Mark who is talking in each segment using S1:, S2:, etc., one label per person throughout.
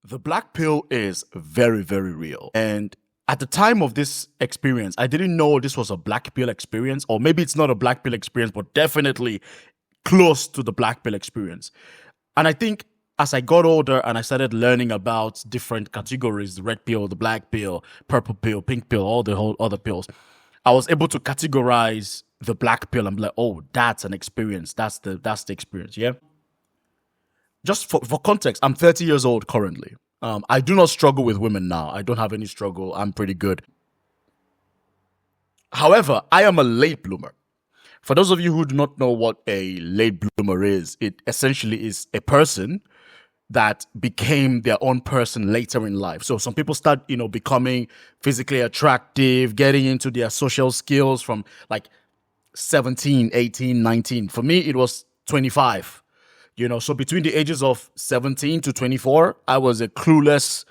S1: The black pill is very, very real. And at the time of this experience, I didn't know this was a black pill experience, or maybe it's not a black pill experience, but definitely close to the black pill experience. And I think as I got older and I started learning about different categories, the red pill, the black pill, purple pill, pink pill, all the whole other pills, I was able to categorize the black pill and be like, oh, that's an experience. That's the experience. Yeah. Just for context, I'm 30 years old currently. I do not struggle with women now. I don't have any struggle. I'm pretty good. However, I am a late bloomer. For those of you who do not know what a late bloomer is, it essentially is a person that became their own person later in life. So some people start, becoming physically attractive, getting into their social skills from like 17, 18, 19. For me, it was 25. So between the ages of 17 to 24, I was a clueless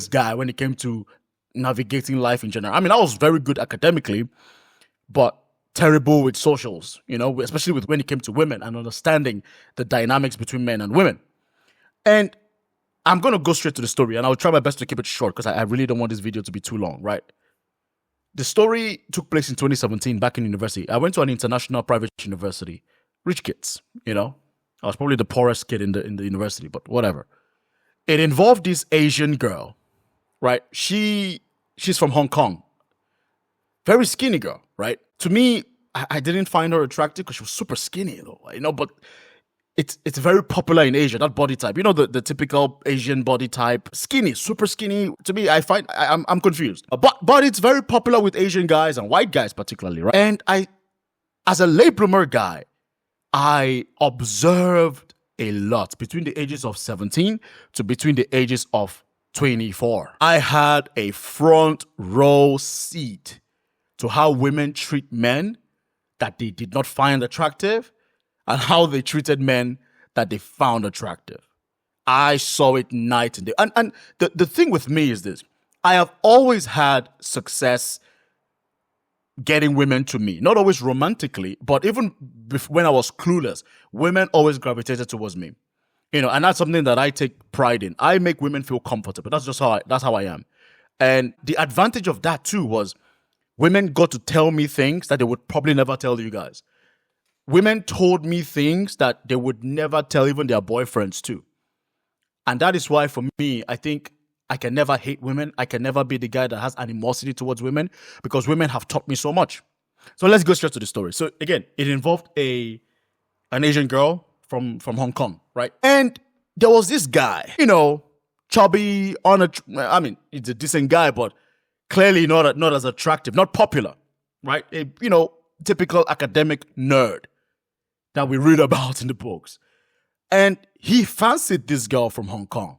S1: guy when it came to navigating life in general. I mean, I was very good academically, but terrible with socials, especially when it came to women and understanding the dynamics between men and women. And I'm going to go straight to the story, and I'll try my best to keep it short because I really don't want this video to be too long, right? The story took place in 2017 back in university. I went to an international private university. Rich kids, I was probably the poorest kid in the university, but whatever. It involved this Asian girl, right? She's from Hong Kong. Very skinny girl, right? To me, I didn't find her attractive because she was super skinny, though, but it's very popular in Asia, that body type. The typical Asian body type, skinny, super skinny. To me, I'm confused. But it's very popular with Asian guys and white guys particularly, right? And as a late bloomer guy, I observed a lot between the ages of 17 to between the ages of 24. I had a front row seat to how women treat men that they did not find attractive and how they treated men that they found attractive. I saw it night and day. And the thing with me is this. I have always had success getting women to me, not always romantically, but even when I was clueless, women always gravitated towards me, and that's something that I take pride in. I make women feel comfortable. That's how I am. And the advantage of that too was women got to tell me things that they would probably never tell you guys. Women told me things that they would never tell even their boyfriends too. And that is why for me, I think I can never hate women. I can never be the guy that has animosity towards women because women have taught me so much. So let's go straight to the story. So again, it involved an Asian girl from Hong Kong, right? And there was this guy, chubby, he's a decent guy, but clearly not as attractive, not popular, right? A, typical academic nerd that we read about in the books. And he fancied this girl from Hong Kong,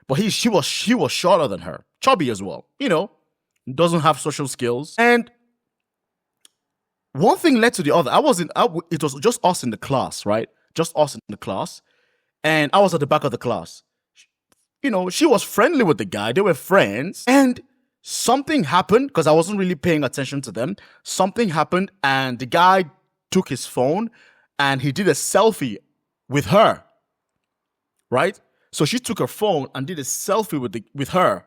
S1: but she was shorter than her, chubby as well, doesn't have social skills. And one thing led to the other. It was just us in the class, right? Just us in the class. And I was at the back of the class. She was friendly with the guy. They were friends. And something happened because I wasn't really paying attention to them. Something happened and the guy took his phone and he did a selfie with her, right? So she took her phone and did a selfie with her.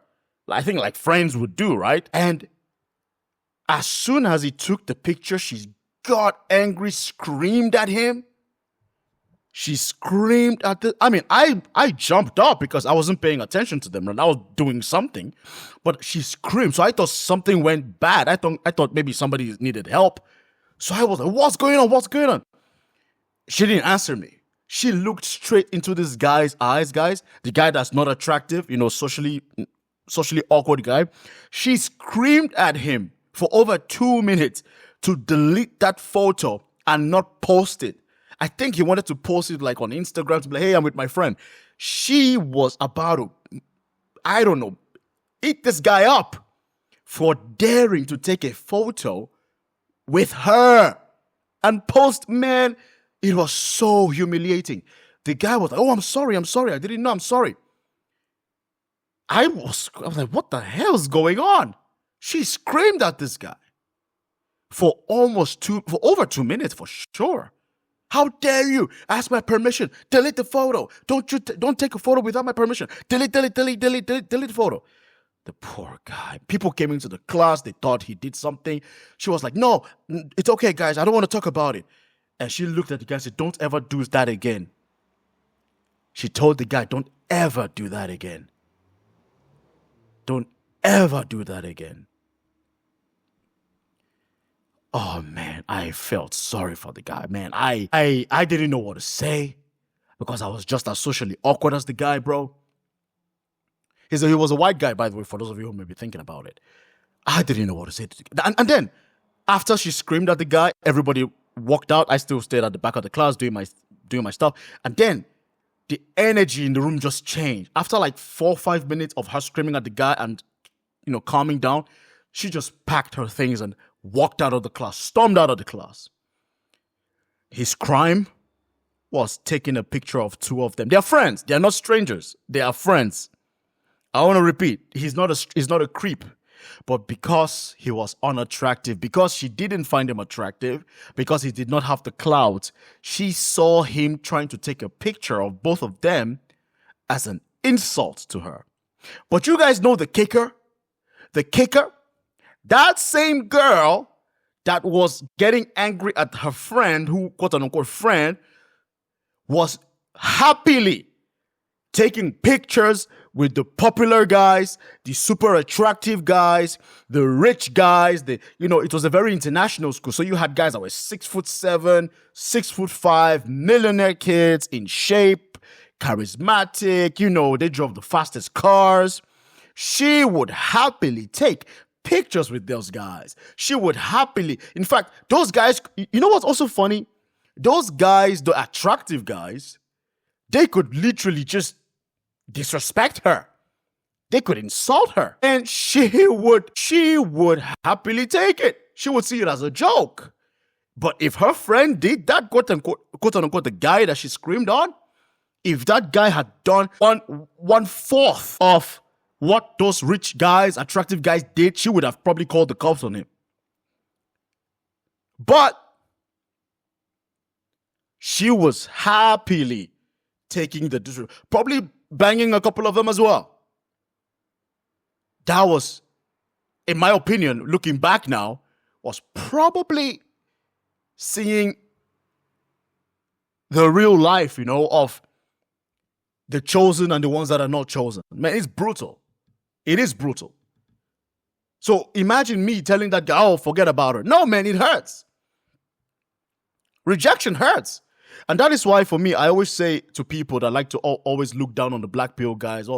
S1: I think like friends would do, right? And as soon as he took the picture, she got angry, screamed at him. She screamed at I jumped up because I wasn't paying attention to them and I was doing something, but she screamed. So I thought something went bad. I thought maybe somebody needed help. So I was like, what's going on? What's going on? She didn't answer me. She looked straight into this guy's eyes, guys. The guy that's not attractive, socially awkward guy. She screamed at him for over 2 minutes to delete that photo and not post it. I think he wanted to post it like on Instagram to be like, hey, I'm with my friend. She was about to, eat this guy up for daring to take a photo with her and post. Man, it was so humiliating. The guy was like, oh, I'm sorry. I didn't know, I'm sorry. I was like, what the hell is going on? She screamed at this guy for over 2 minutes for sure. How dare you ask my permission? Delete the photo. Don't take a photo without my permission. Delete the photo. The poor guy. People came into the class. They thought he did something. She was like, no, it's okay, guys. I don't want to talk about it. And she looked at the guy and said, don't ever do that again. She told the guy, don't ever do that again. Don't ever do that again. Oh, man, I felt sorry for the guy, man. I didn't know what to say because I was just as socially awkward as the guy, bro. He was a white guy, by the way, for those of you who may be thinking about it. I didn't know what to say. And then, after she screamed at the guy, everybody walked out. I still stayed at the back of the class doing my stuff. And then, the energy in the room just changed. After like 4 or 5 minutes of her screaming at the guy and, calming down, she just packed her things and walked out of the class, stormed out of the class. His crime was taking a picture of 2 of them. They're friends. They're not strangers. They are friends. I want to repeat, he's not a creep, but because he was unattractive, because she didn't find him attractive, because he did not have the clout, she saw him trying to take a picture of both of them as an insult to her. But you guys know the kicker? The kicker? That same girl that was getting angry at her friend, who quote unquote friend, was happily taking pictures with the popular guys, the super attractive guys, the rich guys. It was a very international school. So you had guys that were 6'7", 6'5", millionaire kids in shape, charismatic. They drove the fastest cars. She would happily take pictures with those guys. She would happily, in fact, those guys, you know what's also funny? Those guys, the attractive guys, they could literally just disrespect her. They could insult her. And she would happily take it. She would see it as a joke. But if her friend did that, quote unquote, the guy that she screamed on, if that guy had done 1/4 of what those rich guys, attractive guys did, she would have probably called the cops on him. But she was happily taking the disrespect, probably banging a couple of them as well. That was, in my opinion, looking back now, was probably seeing the real life, of the chosen and the ones that are not chosen. Man, it's brutal. It is brutal. So imagine me telling that guy, oh, forget about her. No, man, it hurts. Rejection hurts. And that is why, for me, I always say to people that like to always look down on the black pill guys,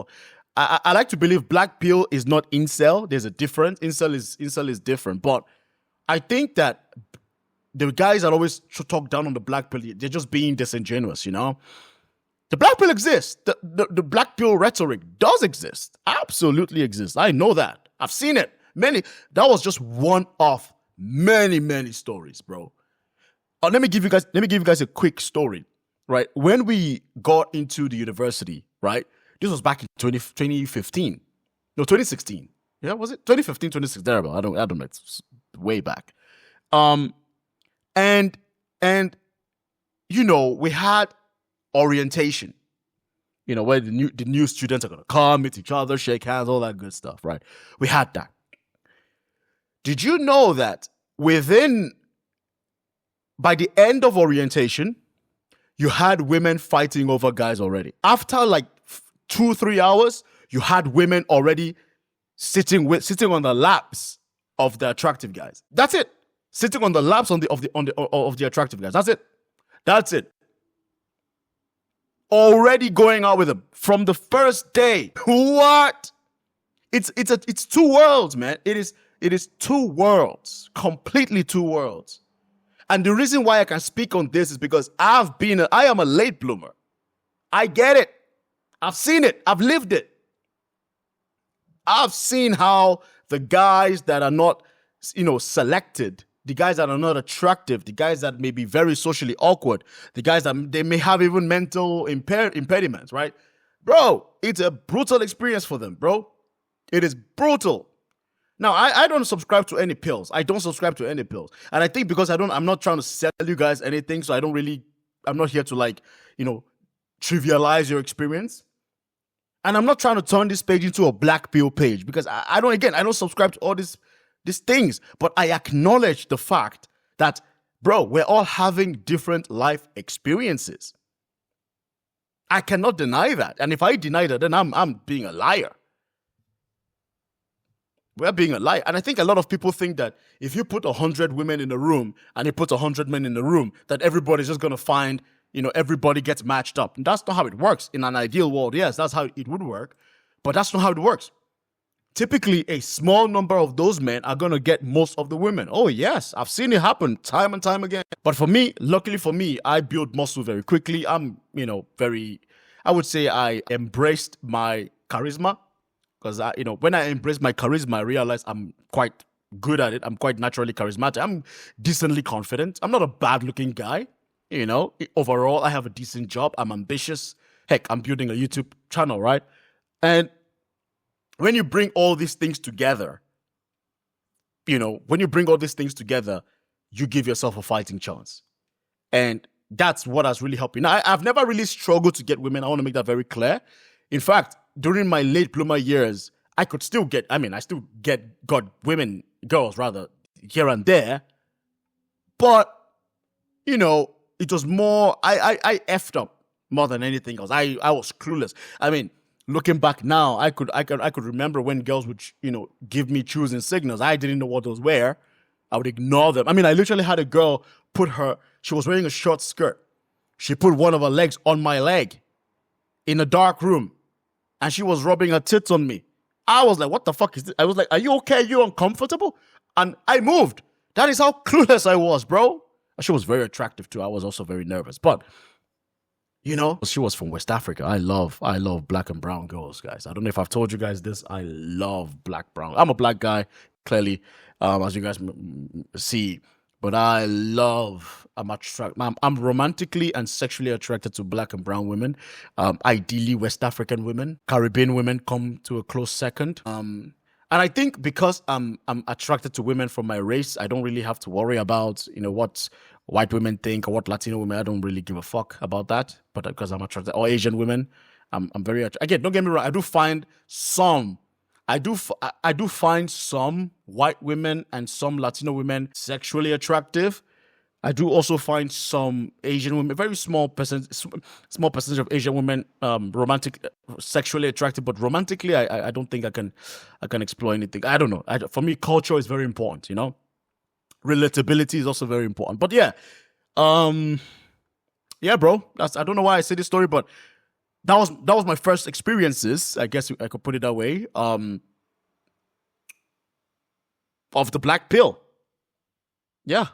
S1: I like to believe black pill is not incel. There's a difference. Incel is different. But I think that the guys that always talk down on the black pill, they're just being disingenuous, The black pill exists. The black pill rhetoric does exist. Absolutely exists. I know that. I've seen it. That was just one of many, many stories, bro. Let me give you guys a quick story, right? When we got into the university, right? This was back in 2015. No, 2016. Yeah, was it? 2015, 2016, terrible. I don't know. It's way back. And we had orientation, where the new students are going to come, meet each other, shake hands, all that good stuff, right? We had that. Did you know that by the end of orientation, you had women fighting over guys already? After like 2-3 hours, you had women already sitting on the laps of the attractive guys. That's it. Sitting on the laps of the attractive guys. That's it. Already going out with them from the first day. What? It's 2 worlds, man. It is 2 worlds, completely 2 worlds. And the reason why I can speak on this is because I am a late bloomer. I get it. I've seen it. I've lived it. I've seen how the guys that are not, selected, the guys that are not attractive, the guys that may be very socially awkward, the guys that they may have even mental impediments, right? Bro, it's a brutal experience for them, bro. It is brutal. Now, I don't subscribe to any pills. I don't subscribe to any pills. And I think because I'm not trying to sell you guys anything, so I don't really here to like, trivialize your experience. And I'm not trying to turn this page into a black pill page because I don't subscribe to all these things, but I acknowledge the fact that, bro, we're all having different life experiences. I cannot deny that. And if I deny that, then I'm being a liar. We're being a liar. And I think a lot of people think that if you put 100 women in a room and you put 100 men in the room, that everybody's just going to find, everybody gets matched up. And that's not how it works. In an ideal world, yes, that's how it would work. But that's not how it works. Typically, a small number of those men are going to get most of the women. Oh, yes, I've seen it happen time and time again. But for me, luckily for me, I build muscle very quickly. I'm, I would say I embraced my charisma because, when I embraced my charisma, I realized I'm quite good at it. I'm quite naturally charismatic. I'm decently confident. I'm not a bad looking guy. Overall, I have a decent job. I'm ambitious. Heck, I'm building a YouTube channel, right? And when you bring all these things together, you give yourself a fighting chance. And that's what has really helped me. Now, I've never really struggled to get women. I want to make that very clear. In fact, during my late bloomer years, I still got girls rather, here and there. But, it was more, I effed up more than anything else. I was clueless. I mean, looking back now, I could remember when girls would, give me choosing signals. I didn't know what those were. I would ignore them. I mean, I literally had a girl she was wearing a short skirt. She put one of her legs on my leg in a dark room, and she was rubbing her tits on me. I was like, what the fuck is this? I was like, are you okay? Are you uncomfortable? And I moved. That is how clueless I was, bro. She was very attractive too. I was also very nervous, but she was from West Africa. I love black and brown girls, guys. I don't know if I've told you guys this. I love black, brown. I'm a black guy, clearly, as you guys see. But I'm romantically and sexually attracted to black and brown women. Ideally, West African women. Caribbean women come to a close second. And I think because I'm attracted to women from my race, I don't really have to worry about, what white women think or what Latino women. I don't really give a fuck about that. But because I'm attracted, or Asian women, I'm very again. Don't get me wrong. I do find some white women and some Latino women sexually attractive. I do also find some Asian women, very small percentage of Asian women, sexually attractive, but romantically, I don't think I can explore anything. I don't know. For me, culture is very important. Relatability is also very important. But yeah, bro. I don't know why I say this story, but that was my first experiences. I guess I could put it that way. Of the black pill. Yeah.